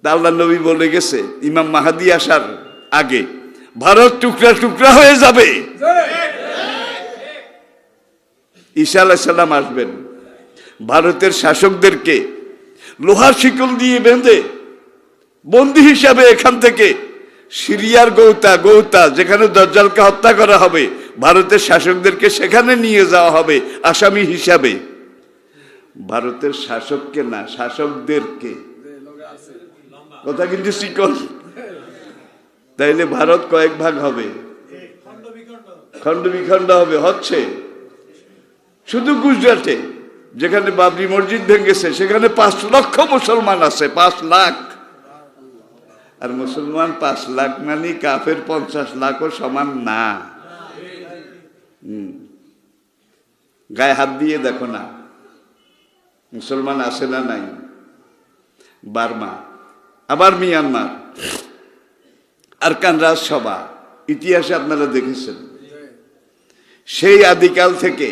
আল্লাহ নবী বলে গেছে ইমাম মাহাদি আসার আগে ভারত টুকরা টুকরা হয়ে যাবে। ঈসা আলাইহিস সালাম আসবেন, ভারতের শাসকদেরকে লোহার শিকল দিয়ে বেঁধে বন্দী হিসাবে এখান থেকে সিরিয়ার গৌতা যেখানে দাজ্জালকে হত্যা করা হবে, ভারতের শাসকদেরকে সেখানে নিয়ে যাওয়া হবে আসামি হিসাবে। ভারতের শাসককে না, শাসকদেরকে। কথা কিন্তু শিকল। তাইলে ভারত কয়েক ভাগ হবে, খণ্ড বিখণ্ড হবে। হচ্ছে শুধু গুজরাটে যেখানে বাবরি মসজিদ ভেঙেছে সেখানে 5 লক্ষ মুসলমান আছে, 5 লাখ। আর মুসলমান 5 লাখ মানে কাফের 50 লাখও সমান না। গায়ে হাত দিয়ে দেখো না মুসলমান আছে না নাই। বার্মা, আবার মিয়ানমার, আরকান রাজসভা, ইতিহাসে আপনারা দেখেছেন সেই আদিকাল থেকে